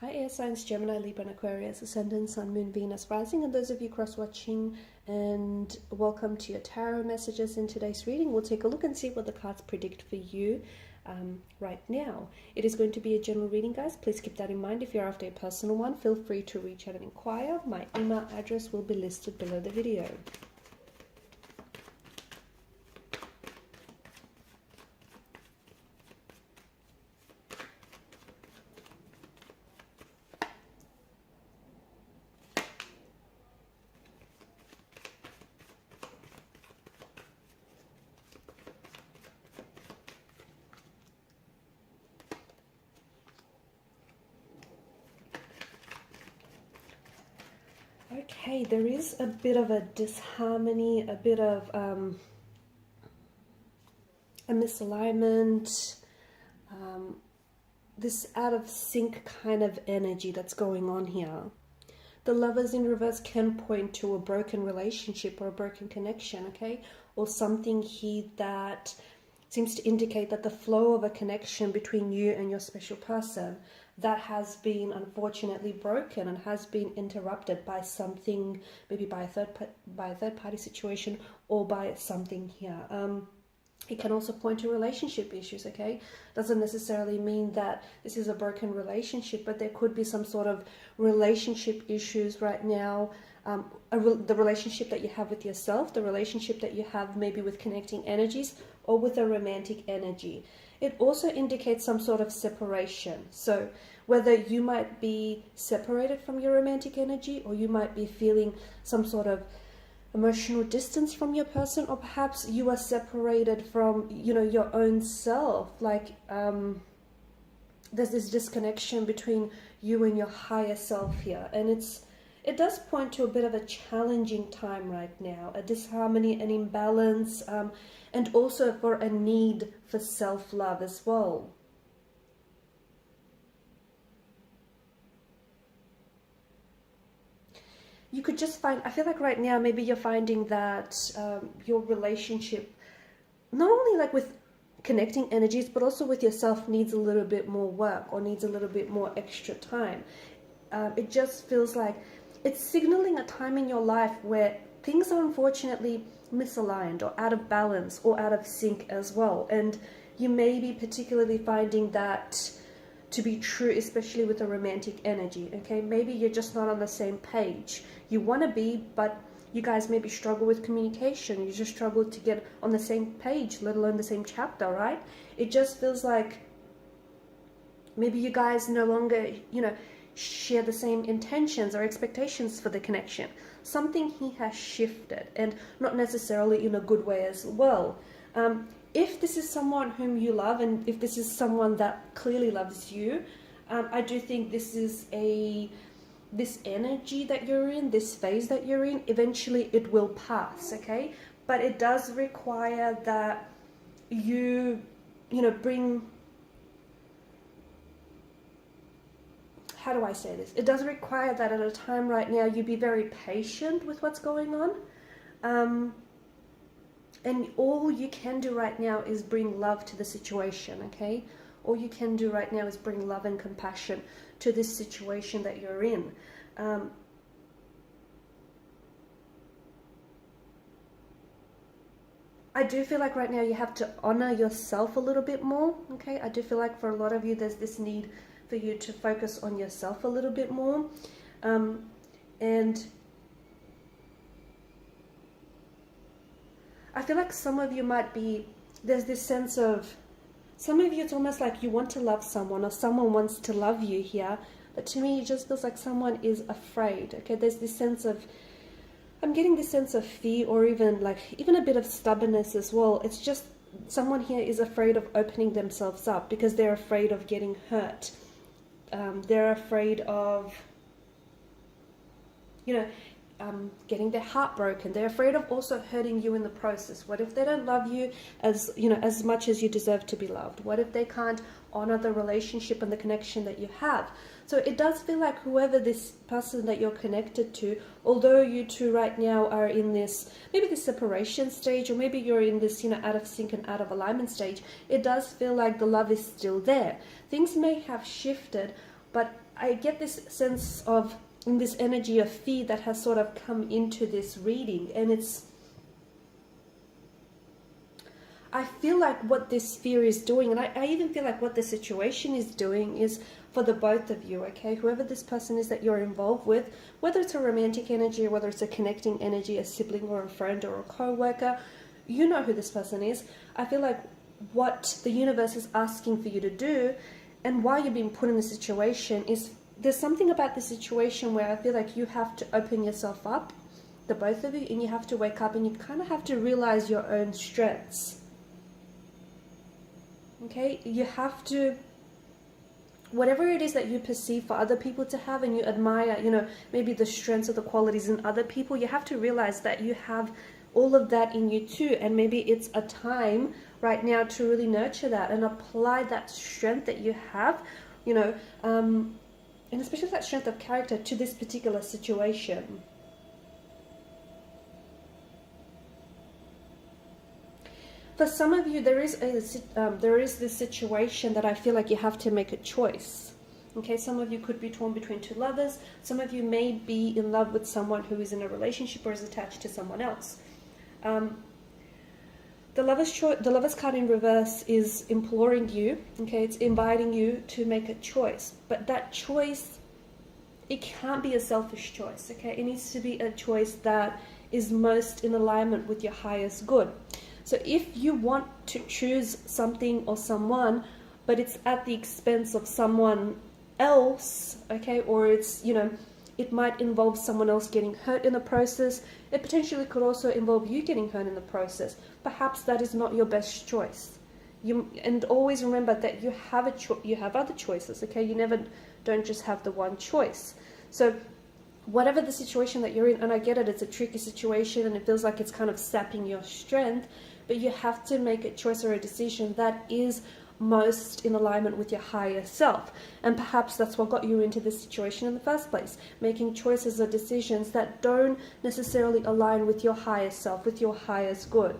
Hi air signs, Gemini, Libra and Aquarius, Ascendant, Sun, Moon, Venus, Rising, and those of you cross-watching, and welcome to your tarot messages. In today's reading, we'll take a look and see what the cards predict for you right now. It is going to be a general reading, guys. Please keep that in mind. If you're after a personal one, feel free to reach out and inquire. My email address will be listed below the video. Okay, there is a bit of a disharmony, a bit of a misalignment, this out of sync kind of energy that's going on here. The Lovers in reverse can point to a broken relationship or a broken connection, okay? Or something here that seems to indicate that the flow of a connection between you and your special person that has been unfortunately broken and has been interrupted by something, maybe by a third party situation or by something here. It can also point to relationship issues, okay? Doesn't necessarily mean that this is a broken relationship, but there could be some sort of relationship issues right now. The relationship that you have with yourself, the relationship that you have maybe with connecting energies or with a romantic energy. It also indicates some sort of separation. So whether you might be separated from your romantic energy, or you might be feeling some sort of emotional distance from your person, or perhaps you are separated from, your own self. Like there's this disconnection between you and your higher self here. And it does point to a bit of a challenging time right now, a disharmony, an imbalance, and also for a need for self-love as well. You could just find, I feel like right now, maybe you're finding that your relationship, not only like with connecting energies, but also with yourself, needs a little bit more work or needs a little bit more extra time. It just feels like it's signaling a time in your life where things are unfortunately misaligned or out of balance or out of sync as well. And you may be particularly finding that to be true, especially with a romantic energy, okay? Maybe you're just not on the same page. You want to be, but you guys maybe struggle with communication. You just struggle to get on the same page, let alone the same chapter, right? It just feels like maybe you guys no longer, share the same intentions or expectations for the connection. Something he has shifted, and not necessarily in a good way as well. If this is someone whom you love, and if this is someone that clearly loves you, I do think this is this energy that you're in, this phase that you're in, eventually it will pass, okay? But it does require that you bring, how do I say this? It does require that at a time right now you be very patient with what's going on. And all you can do right now is bring love to the situation, okay? All you can do right now is bring love and compassion to this situation that you're in. I do feel like right now you have to honor yourself a little bit more, okay? I do feel like for a lot of you there's this need for you to focus on yourself a little bit more. And I feel like some of you might be, there's this sense of, some of you it's almost like you want to love someone or someone wants to love you here, but to me it just feels like someone is afraid, okay? There's this sense of, I'm getting this sense of fear, or even a bit of stubbornness as well. It's just someone here is afraid of opening themselves up because they're afraid of getting hurt. They're afraid of, getting their heart broken. They're afraid of also hurting you in the process. What if they don't love you as much as you deserve to be loved? What if they can't honor the relationship and the connection that you have? So it does feel like whoever this person that you're connected to, although you two right now are in this, maybe the separation stage, or maybe you're in this, out of sync and out of alignment stage, it does feel like the love is still there. Things may have shifted, but I get this sense of, in this energy of fear that has sort of come into this reading, and I feel like what this fear is doing, and I even feel like what the situation is doing, is for the both of you, okay? Whoever this person is that you're involved with, whether it's a romantic energy or whether it's a connecting energy, a sibling or a friend or a co-worker, you know who this person is. I feel like what the universe is asking for you to do, and why you're being put in the situation, is there's something about the situation where I feel like you have to open yourself up, the both of you, and you have to wake up and you kind of have to realize your own strengths. Okay, you have to, whatever it is that you perceive for other people to have and you admire, you know, maybe the strengths or the qualities in other people, you have to realize that you have all of that in you too. And maybe it's a time right now to really nurture that and apply that strength that you have, you know, and especially that strength of character to this particular situation. For some of you, there is this situation that I feel like you have to make a choice. Okay, some of you could be torn between two lovers. Some of you may be in love with someone who is in a relationship or is attached to someone else. The Lovers card in reverse is imploring you. Okay, it's inviting you to make a choice. But that choice, it can't be a selfish choice. Okay, it needs to be a choice that is most in alignment with your highest good. So if you want to choose something or someone, but it's at the expense of someone else, okay, or it's, you know, it might involve someone else getting hurt in the process. It potentially could also involve you getting hurt in the process. Perhaps that is not your best choice. And always remember that you have you have other choices, okay? You don't just have the one choice. So whatever the situation that you're in, and I get it, it's a tricky situation and it feels like it's kind of sapping your strength, but you have to make a choice or a decision that is most in alignment with your higher self. And perhaps that's what got you into this situation in the first place, making choices or decisions that don't necessarily align with your higher self, with your highest good.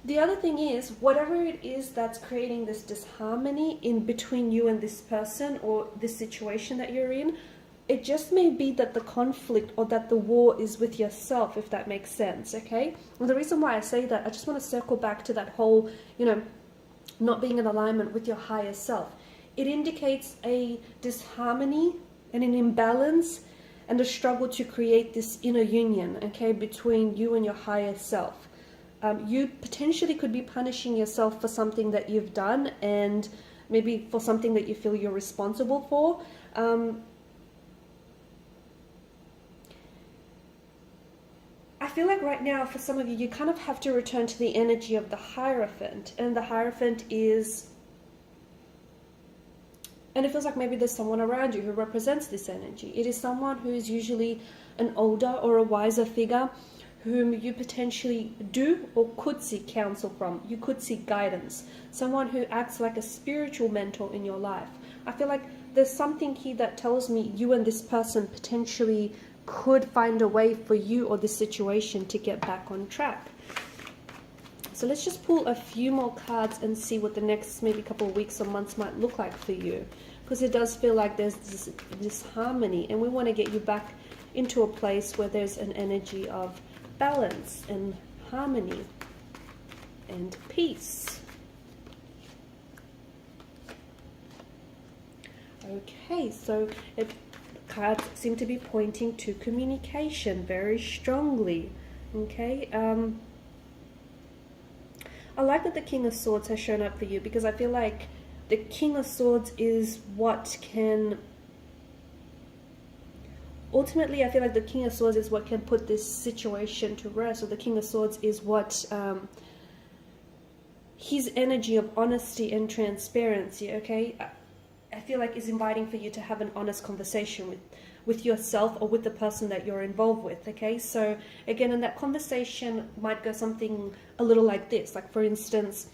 The other thing is, whatever it is that's creating this disharmony in between you and this person or this situation that you're in, it just may be that the conflict or that the war is with yourself, if that makes sense, okay? And the reason why I say that, I just want to circle back to that whole, you know, not being in alignment with your higher self. It indicates a disharmony and an imbalance and a struggle to create this inner union, okay, between you and your higher self. You potentially could be punishing yourself for something that you've done, and maybe for something that you feel you're responsible for. I feel like right now, for some of you, you kind of have to return to the energy of the Hierophant. And the Hierophant is, and it feels like maybe there's someone around you who represents this energy. It is someone who is usually an older or a wiser figure whom you potentially do or could seek counsel from. You could seek guidance. Someone who acts like a spiritual mentor in your life. I feel like there's something here that tells me you and this person potentially could find a way for you or this situation to get back on track. So let's just pull a few more cards and see what the next maybe couple of weeks or months might look like for you. Because it does feel like there's this harmony, and we want to get you back into a place where there's an energy of balance and harmony and peace. Okay, so cards seem to be pointing to communication very strongly. Okay, I like that the King of Swords has shown up for you, because I feel like the King of Swords is what can, ultimately I feel like the King of Swords is what can put this situation to rest, or the King of Swords is what his energy of honesty and transparency, okay, I feel like is inviting for you to have an honest conversation with yourself or with the person that you're involved with, okay? So again, in that conversation might go something a little like this, like for instance,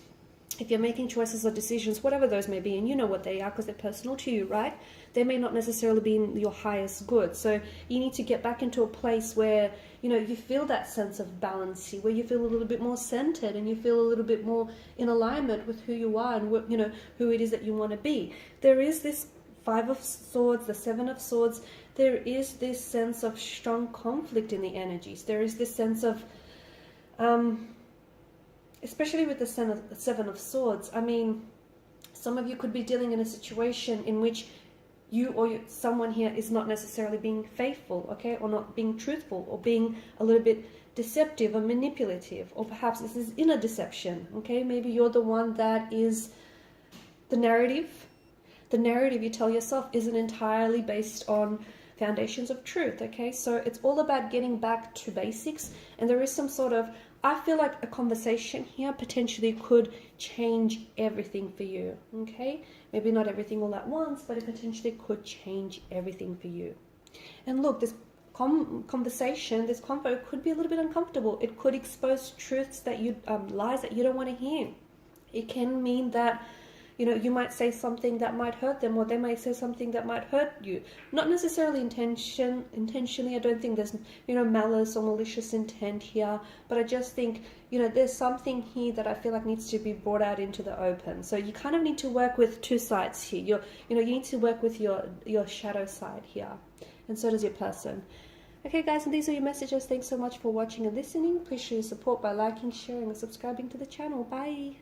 if you're making choices or decisions, whatever those may be, and you know what they are because they're personal to you, right? They may not necessarily be in your highest good. So you need to get back into a place where, you know, you feel that sense of balance, where you feel a little bit more centered and you feel a little bit more in alignment with who you are and what, you know, who it is that you want to be. There is this Five of Swords, the Seven of Swords. There is this sense of strong conflict in the energies. There is this sense of, especially with the Seven of Swords, I mean, some of you could be dealing in a situation in which you or someone here is not necessarily being faithful, okay, or not being truthful, or being a little bit deceptive or manipulative, or perhaps this is inner deception, okay? Maybe you're the one that is the narrative. The narrative you tell yourself isn't entirely based on foundations of truth, okay? So it's all about getting back to basics, and there is some sort of, I feel like a conversation here potentially could change everything for you, okay? Maybe not everything all at once, but it potentially could change everything for you. And look, this conversation, this convo could be a little bit uncomfortable. It could expose truths that you, lies that you don't want to hear. It can mean that, you know, you might say something that might hurt them, or they might say something that might hurt you. Not necessarily intentionally. I don't think there's, you know, malice or malicious intent here. But I just think, you know, there's something here that I feel like needs to be brought out into the open. So you kind of need to work with two sides here. You need to work with your shadow side here. And so does your person. Okay, guys, and these are your messages. Thanks so much for watching and listening. Appreciate your support by liking, sharing, and subscribing to the channel. Bye.